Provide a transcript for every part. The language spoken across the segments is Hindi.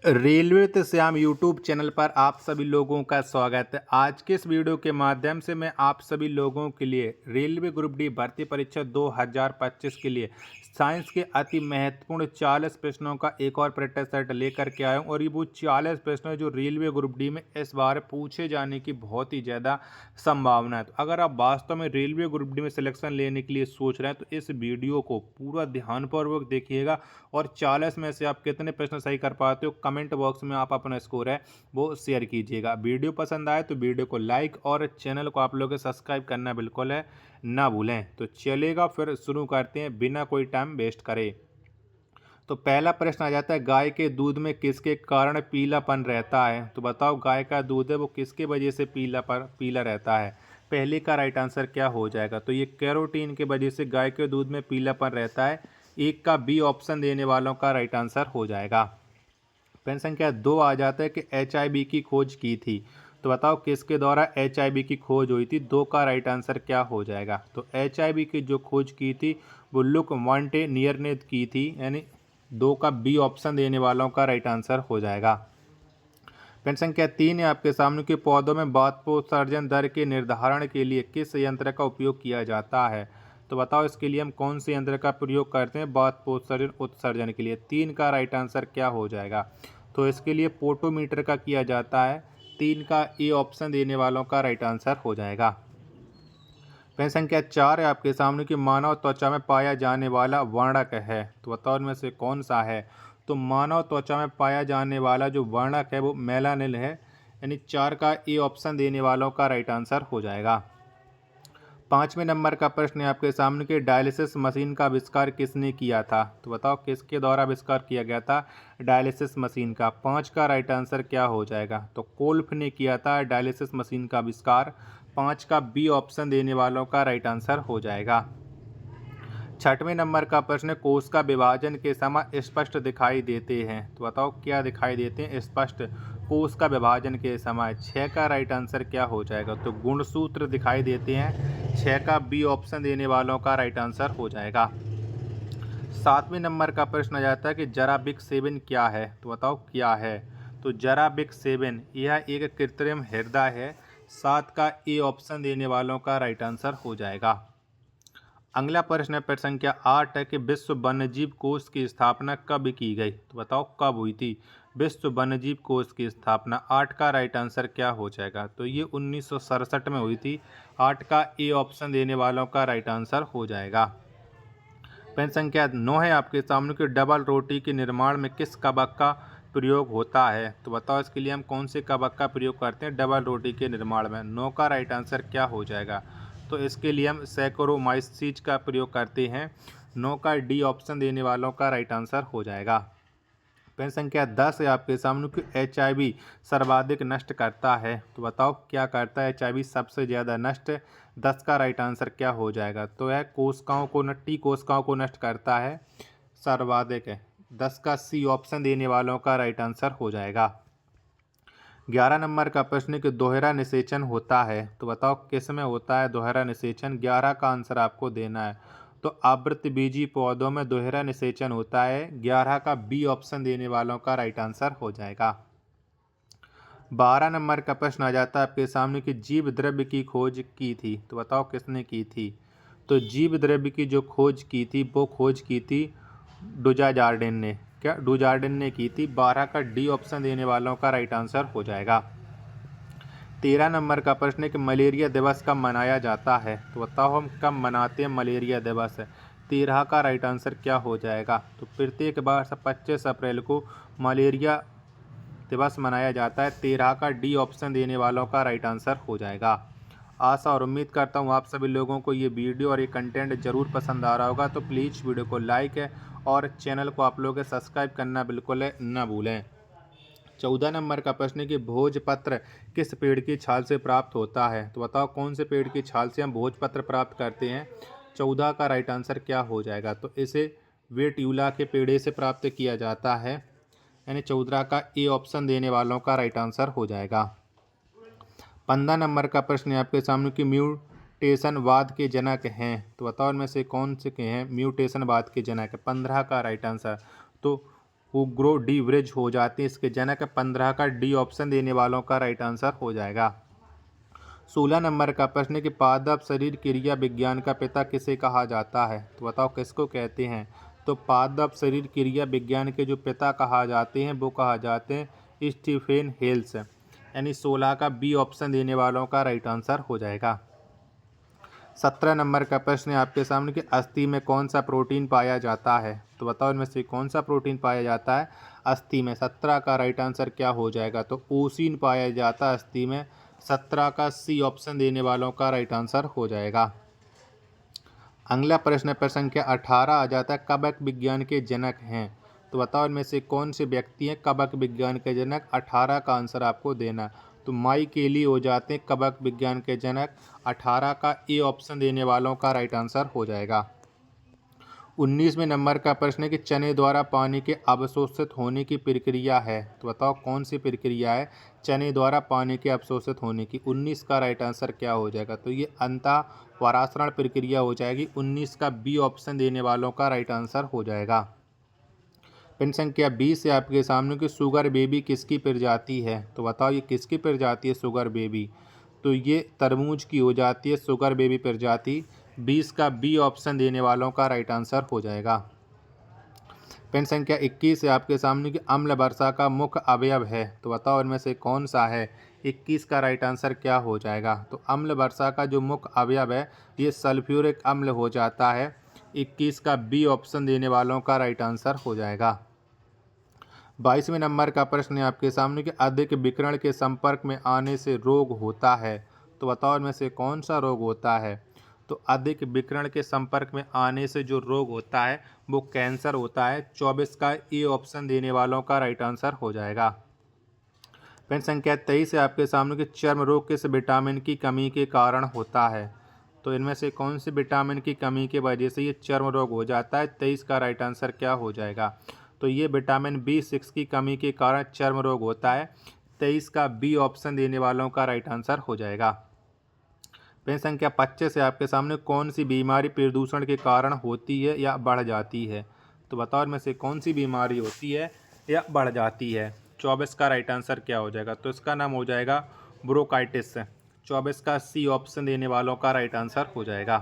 रेलवे तो श्याम यूट्यूब चैनल पर आप सभी लोगों का स्वागत है। आज के इस वीडियो के माध्यम से मैं आप सभी लोगों के लिए रेलवे ग्रुप डी भर्ती परीक्षा 2025 के लिए साइंस के अति महत्वपूर्ण 40 प्रश्नों का एक और प्रैक्टिस सेट लेकर के आया हूँ। और ये वो 40 प्रश्न है जो रेलवे ग्रुप डी में इस बार पूछे जाने की बहुत ही ज़्यादा संभावना है। तो अगर आप वास्तव में रेलवे ग्रुप डी में सिलेक्शन लेने के लिए सोच रहे हैं तो इस वीडियो को पूरा ध्यानपूर्वक देखिएगा और 40 में से आप कितने प्रश्न सही कर पाते हो कमेंट बॉक्स में आप अपना स्कोर है वो शेयर कीजिएगा। वीडियो पसंद आए तो वीडियो को लाइक और चैनल को आप लोग सब्सक्राइब करना बिल्कुल है ना भूलें। तो चलेगा फिर शुरू करते हैं बिना कोई टाइम वेस्ट करे। तो पहला प्रश्न आ जाता है, गाय के दूध में किसके कारण पीलापन रहता है? तो बताओ गाय का दूध है वो किसके वजह से पीला रहता है? पहले का राइट आंसर क्या हो जाएगा? तो ये कैरोटीन के वजह से गाय के दूध में पीलापन रहता है। एक का बी ऑप्शन देने वालों का राइट आंसर हो जाएगा। प्रश्न संख्या 2 आ जाता है कि HIV की खोज की थी। तो बताओ किसके द्वारा HIV की खोज हुई थी? 2 का राइट आंसर क्या हो जाएगा? तो HIV की जो खोज की थी वो लुक मॉन्टेनियर ने की थी, यानी 2 का बी ऑप्शन देने वालों का राइट आंसर हो जाएगा। प्रश्न संख्या 3 है आपके सामने कि पौधों में बाष्पोत्सर्जन दर के निर्धारण के लिए किस यंत्र का उपयोग किया जाता है? तो बताओ इसके लिए हम कौन से यंत्र का प्रयोग करते हैं बाष्पोत्सर्जन उत्सर्जन के लिए? 3 का राइट आंसर क्या हो जाएगा? तो इसके लिए पोटोमीटर का किया जाता है। 3 का ए ऑप्शन देने वालों का राइट आंसर हो जाएगा। प्रश्न संख्या 4 है आपके सामने कि मानव त्वचा में पाया जाने वाला वर्णक है। तो बताओ इनमें से कौन सा है? तो मानव त्वचा में पाया जाने वाला जो वर्णक है वो मेलानिन है, यानी 4 का ए ऑप्शन देने वालों का राइट आंसर हो जाएगा। 5वें नंबर का प्रश्न है आपके सामने कि डायलिसिस मशीन का आविष्कार किसने किया था? तो बताओ किसके द्वारा आविष्कार किया गया था डायलिसिस मशीन का? 5 का राइट आंसर क्या हो जाएगा? तो कोल्फ ने किया था डायलिसिस मशीन का आविष्कार। 5 का बी ऑप्शन देने वालों का राइट आंसर हो जाएगा। 6वें नंबर का प्रश्न, कोश का विभाजन के समय स्पष्ट दिखाई देते हैं। तो बताओ क्या दिखाई देते हैं स्पष्ट कोश का विभाजन के समय? 6 का राइट आंसर क्या हो जाएगा? तो गुणसूत्र दिखाई देते हैं। 6 का बी ऑप्शन देने वालों का राइट आंसर हो जाएगा। 7वें नंबर का प्रश्न आ जाता है कि जराबिक-7 क्या है? तो बताओ क्या है? तो जराबिक-7 यह एक कृत्रिम हृदय है। 7 का ए ऑप्शन देने वालों का राइट आंसर हो जाएगा। अगला प्रश्न है प्रश्न संख्या 8 है कि विश्व वन्यजीव कोष की स्थापना कब की गई? तो बताओ कब हुई थी विश्व वन्यजीव कोष की स्थापना? 8 का राइट आंसर क्या हो जाएगा? तो ये 1967 में हुई थी। 8 का ए ऑप्शन देने वालों का राइट आंसर हो जाएगा। प्रश्न संख्या 9 है आपके सामने कि डबल रोटी के निर्माण में किस कवक का प्रयोग होता है? तो बताओ इसके लिए हम कौन से कवक का प्रयोग करते हैं डबल रोटी के निर्माण में? 9 का राइट आंसर क्या हो जाएगा? तो इसके लिए हम सैकरोमाइसीज का प्रयोग करते हैं। 9 का डी ऑप्शन देने वालों का राइट आंसर हो जाएगा। प्रश्न संख्या 10 है आपके सामने कि HIV सर्वाधिक नष्ट करता है। तो बताओ क्या करता है HIV सबसे ज़्यादा नष्ट? 10 का राइट आंसर क्या हो जाएगा? तो यह कोशिकाओं को टी कोशिकाओं को नष्ट करता है सर्वाधिक है। 10 का सी ऑप्शन देने वालों का राइट आंसर हो जाएगा। 11 नंबर का प्रश्न कि दोहरा निषेचन होता है। तो बताओ किस में होता है दोहरा निषेचन? 11 का आंसर आपको देना है। तो आवृतबीजी पौधों में दोहरा निषेचन होता है। 11 का बी ऑप्शन देने वालों का राइट आंसर हो जाएगा। 12 नंबर का प्रश्न आ जाता है आपके सामने कि जीव द्रव्य की खोज की थी। तो बताओ किसने की थी? तो जीव द्रव्य की जो खोज की थी वो खोज की थी डुचार्डिन ने। क्या डुचार्डिन ने की थी? 12 का डी ऑप्शन देने वालों का राइट आंसर हो जाएगा। 13 नंबर का प्रश्न है कि मलेरिया दिवस कब मनाया जाता है? तो बताओ हम कब मनाते हैं मलेरिया दिवस? 13 का राइट आंसर क्या हो जाएगा? तो प्रत्येक वर्ष 25 अप्रैल को मलेरिया दिवस मनाया जाता है। 13 का डी ऑप्शन देने वालों का राइट आंसर हो जाएगा। आशा और उम्मीद करता हूँ आप सभी लोगों को ये वीडियो और ये कंटेंट ज़रूर पसंद आ रहा होगा। तो प्लीज़ वीडियो को लाइक है और चैनल को आप लोग सब्सक्राइब करना बिल्कुल न भूलें। 14 नंबर का प्रश्न है कि भोजपत्र किस पेड़ की छाल से प्राप्त होता है? तो बताओ कौन से पेड़ की छाल से हम भोजपत्र प्राप्त करते हैं? 14 का राइट आंसर क्या हो जाएगा? तो इसे वेट्यूला के पेड़ से प्राप्त किया जाता है, यानी 14 का ए ऑप्शन देने वालों का राइट आंसर हो जाएगा। 15 नंबर का प्रश्न है आपके सामने कि म्यूटेशनवाद के जनक हैं। तो बताओ इनमें से कौन से के हैं म्यूटेशनवाद के जनक? 15 का राइट आंसर। तो वो ग्रो डी वृज हो जाते हैं। इसके जनक 15 का डी ऑप्शन देने वालों का राइट आंसर हो जाएगा। 16 नंबर का प्रश्न है कि पादप शरीर क्रिया विज्ञान का पिता किसे कहा जाता है? तो बताओ किसको कहते हैं? तो पादप शरीर क्रिया विज्ञान के जो पिता कहा जाते हैं वो कहा जाते हैं स्टीफेन हेल्स, यानी 16 का बी ऑप्शन देने वालों का राइट आंसर हो जाएगा। 17 नंबर का प्रश्न है आपके सामने कि अस्थि में कौन सा प्रोटीन पाया जाता है? तो बताओ इनमें से कौन सा प्रोटीन पाया जाता है अस्थि में? 17 का राइट आंसर क्या हो जाएगा? तो ओसिन पाया जाता है अस्थि में। 17 का सी ऑप्शन देने वालों का राइट आंसर हो जाएगा। अगला प्रश्न पर संख्या 18 आ जाता है कवक विज्ञान के जनक हैं। तो बताओ इनमें से कौन से व्यक्ति हैं कवक विज्ञान के जनक? 18 का आंसर आपको देना। तो माइकेली हो जाते हैं कवक विज्ञान के जनक। 18 का ए ऑप्शन देने वालों का राइट आंसर हो जाएगा। 19वें नंबर का प्रश्न है कि चने द्वारा पानी के अवशोषित होने की प्रक्रिया है। तो बताओ कौन सी प्रक्रिया है चने द्वारा पानी के अवशोषित होने की? 19 का राइट आंसर क्या हो जाएगा? तो ये अंतःवारासरण प्रक्रिया हो जाएगी। 19 का बी ऑप्शन देने वालों का राइट आंसर हो जाएगा। प्रश्न संख्या 20 है आपके सामने कि शुगर बेबी किसकी प्रजाति है? तो बताओ ये किसकी प्रजाति है शुगर बेबी? तो ये तरबूज की हो जाती है शुगर बेबी प्रजाति। 20 का बी ऑप्शन देने वालों का राइट आंसर हो जाएगा। प्रश्न संख्या 21 है आपके सामने कि अम्ल वर्षा का मुख्य अवयव है। तो बताओ इनमें से कौन सा है? 21 का राइट आंसर क्या हो जाएगा? तो अम्ल वर्षा का जो मुख्य अवयव है ये सल्फ्यूरिक अम्ल हो जाता है। 21 का बी ऑप्शन देने वालों का राइट आंसर हो जाएगा। 22वें नंबर का प्रश्न है आपके सामने कि अधिक विकिरण के संपर्क में आने से रोग होता है। तो बताओ इनमें से कौन सा रोग होता है? तो अधिक विकिरण के संपर्क में आने से जो रोग होता है वो कैंसर होता है। 24 का ए ऑप्शन देने वालों का राइट आंसर हो जाएगा। प्रश्न संख्या 23 है आपके सामने कि चर्म रोग किस विटामिन की कमी के कारण होता है? तो इनमें से कौन सी विटामिन की कमी की वजह से ये चर्म रोग हो जाता है? 23 का राइट आंसर क्या हो जाएगा? तो ये विटामिन B6 की कमी के कारण चर्म रोग होता है। 23 का बी ऑप्शन देने वालों का राइट आंसर हो जाएगा। प्रश्न संख्या 25 है आपके सामने कौन सी बीमारी प्रदूषण के कारण होती है या बढ़ जाती है? तो बताओ इनमें से कौन सी बीमारी होती है या बढ़ जाती है? 24 का राइट आंसर क्या हो जाएगा? तो इसका नाम हो जाएगा ब्रोंकाइटिस। 24 का सी ऑप्शन देने वालों का राइट आंसर हो जाएगा।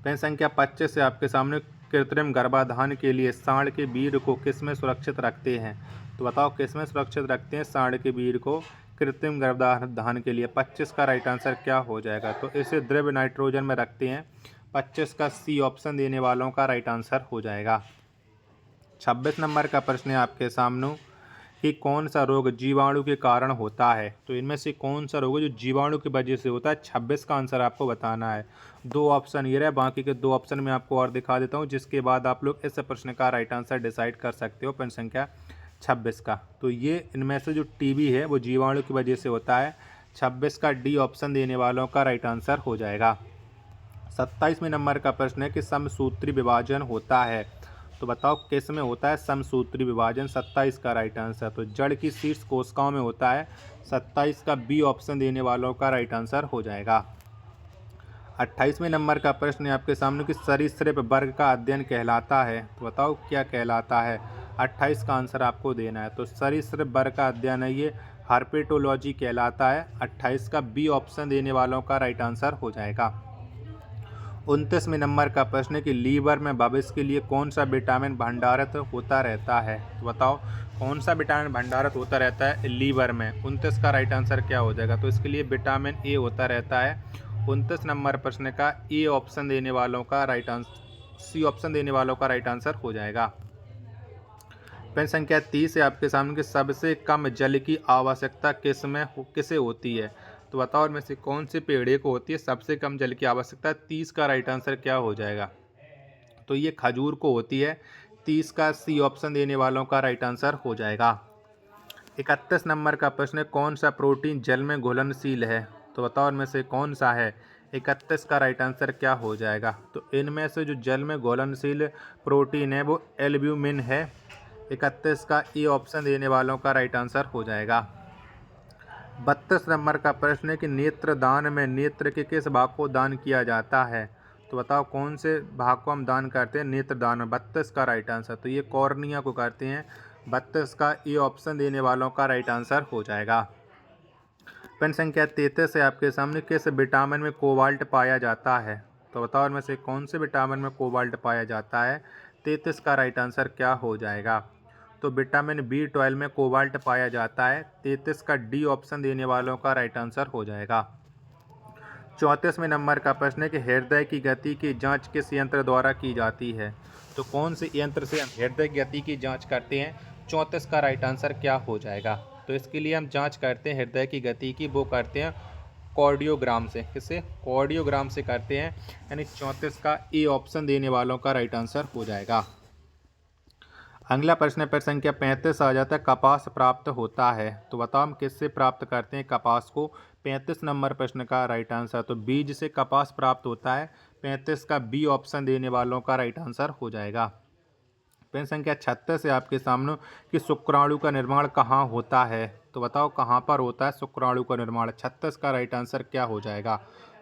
प्रश्न संख्या 25 से आपके सामने कृत्रिम गर्भाधान के लिए सांड के वीर्य को किसमें सुरक्षित रखते हैं? तो बताओ किसमें सुरक्षित रखते हैं सांड के वीर्य को कृत्रिम गर्भाधान के लिए? 25 का राइट आंसर क्या हो जाएगा? तो इसे द्रव्य नाइट्रोजन में रखते हैं। 25 का सी ऑप्शन देने वालों का राइट आंसर हो जाएगा। 26 नंबर का प्रश्न है आपके सामने कि कौन सा रोग जीवाणु के कारण होता है? तो इनमें से कौन सा रोग है जो जीवाणु की वजह से होता है? 26 का आंसर आपको बताना है। 2 ऑप्शन ये रहे, बाकी के 2 ऑप्शन मैं आपको और दिखा देता हूँ जिसके बाद आप लोग इस प्रश्न का राइट आंसर डिसाइड कर सकते हो। प्रश्न संख्या 26 का तो ये इनमें से जो टीबी है वो जीवाणु की वजह से होता है। 26 का डी ऑप्शन देने वालों का राइट आंसर हो जाएगा। 27वें नंबर का प्रश्न है कि समसूत्री विभाजन होता है। तो बताओ किस में होता है समसूत्री विभाजन? 27 का राइट आंसर तो जड़ की शीर्ष कोशिकाओं में होता है। 27 का बी ऑप्शन देने वालों का राइट आंसर हो जाएगा। 28वें नंबर का प्रश्न है आपके सामने कि सरीसृप वर्ग का अध्ययन कहलाता है। तो बताओ क्या कहलाता है? 28 का आंसर आपको देना है। तो सरीसृप वर्ग का अध्ययन है ये हर्पेटोलॉजी कहलाता है। 28 का बी ऑप्शन देने वालों का राइट आंसर हो जाएगा। 29वें नंबर का प्रश्न है कि लीवर में भविष्य के लिए कौन सा विटामिन भंडारित होता रहता है? तो बताओ कौन सा विटामिन भंडारित होता रहता है लीवर में? 29 का राइट आंसर क्या हो जाएगा? तो इसके लिए विटामिन ए होता रहता है। 29 नंबर प्रश्न का ए ऑप्शन देने वालों का राइट आंसर सी ऑप्शन देने वालों का राइट आंसर हो जाएगा। प्रश्न संख्या 30 है आपके सामने कि सबसे कम जल की आवश्यकता किसे होती है? तो बताओ इनमें से कौन से पेड़ को होती है सबसे कम जल की आवश्यकता? 30 का राइट आंसर क्या हो जाएगा? तो ये खजूर को होती है। 30 का सी ऑप्शन देने वालों का राइट आंसर हो जाएगा। 31 नंबर का प्रश्न है कौन सा प्रोटीन जल में घुलनशील है? तो बताओ इनमें से कौन सा है? 31 का राइट आंसर क्या हो जाएगा? तो इनमें से जो जल में घुलनशील प्रोटीन है वो एल्ब्यूमिन है। 31 का ए ऑप्शन देने वालों का राइट आंसर हो जाएगा। 32 नंबर का प्रश्न है कि नेत्रदान में नेत्र के किस भाग को दान किया जाता है? तो बताओ कौन से भाग को हम दान करते हैं? नेत्रदान में। 32 का राइट आंसर, तो ये कॉर्निया को करते हैं। 32 का ए ऑप्शन देने वालों का राइट आंसर हो जाएगा। प्रश्न संख्या 33 है आपके सामने, किस विटामिन में कोबाल्ट पाया जाता है? तो बताओ इनमें से कौन से विटामिन में कोबाल्ट पाया जाता है? 33 का राइट आंसर क्या हो जाएगा? तो विटामिन B12 में कोबाल्ट पाया जाता है। 33 का डी ऑप्शन देने वालों का राइट आंसर हो जाएगा। 34वें नंबर का प्रश्न है कि हृदय की गति की जांच किस यंत्र द्वारा की जाती है? तो कौन से यंत्र से हम हृदय की गति की जांच करते हैं? 34 का राइट आंसर क्या हो जाएगा? तो इसके लिए हम जांच करते हैं हृदय की गति की, वो करते हैं कार्डियोग्राम से। किससे? कार्डियोग्राम से करते हैं, यानी 34 का ए ऑप्शन देने वालों का राइट आंसर हो जाएगा। अगला प्रश्न है प्रश्न संख्या 35 आ जाता है, कपास प्राप्त होता है। तो बताओ हम किससे प्राप्त करते हैं कपास को? 35 नंबर प्रश्न का राइट आंसर, तो बीज से कपास प्राप्त होता है। 35 का बी ऑप्शन देने वालों का राइट आंसर हो जाएगा। प्रश्न संख्या 36 है आपके सामने कि शुक्राणु का निर्माण कहाँ होता है? तो बताओ कहाँ पर होता है शुक्राणु का निर्माण? 36 का राइट आंसर क्या हो जाएगा?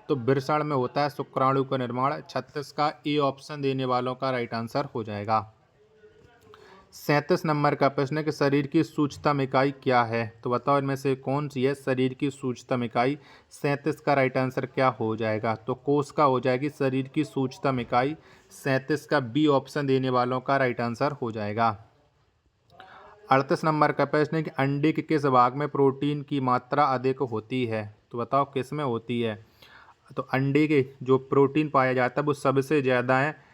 तो वृषण में होता है शुक्राणु का निर्माण। 36 का ए ऑप्शन देने वालों का राइट आंसर हो जाएगा। 37 नंबर का प्रश्न है कि शरीर की सूक्ष्मतम इकाई क्या है? तो बताओ इनमें से कौन सी है शरीर की सूक्ष्मतम इकाई? 37 का राइट आंसर क्या हो जाएगा? तो कोशिका हो जाएगी शरीर की सूक्ष्मतम इकाई। 37 का बी ऑप्शन देने वालों का राइट आंसर हो जाएगा। 38 नंबर का प्रश्न है कि अंडे के किस भाग में प्रोटीन की मात्रा अधिक होती है? तो बताओ किस में होती है? तो अंडे के जो प्रोटीन पाया जाता है वो सबसे ज़्यादा है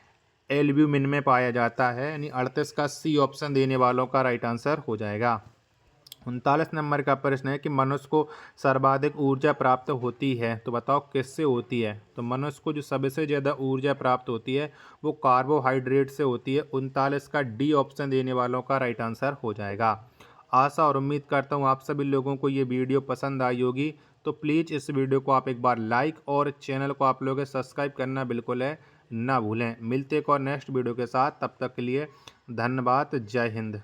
एल्ब्यूमिन में पाया जाता है, यानी 38 का सी ऑप्शन देने वालों का राइट आंसर हो जाएगा। 39 नंबर का प्रश्न है कि मनुष्य को सर्वाधिक ऊर्जा प्राप्त होती है। तो बताओ किससे होती है? तो मनुष्य को जो सबसे ज़्यादा ऊर्जा प्राप्त होती है वो कार्बोहाइड्रेट से होती है। 39 का डी ऑप्शन देने वालों का राइट आंसर हो जाएगा। आशा और उम्मीद करता हूँ आप सभी लोगों को ये वीडियो पसंद आई होगी। तो प्लीज़ इस वीडियो को आप एक बार लाइक और चैनल को आप लोग सब्सक्राइब करना बिल्कुल है ना भूलें। मिलते एक और नेक्स्ट वीडियो के साथ, तब तक के लिए धन्यवाद। जय हिंद।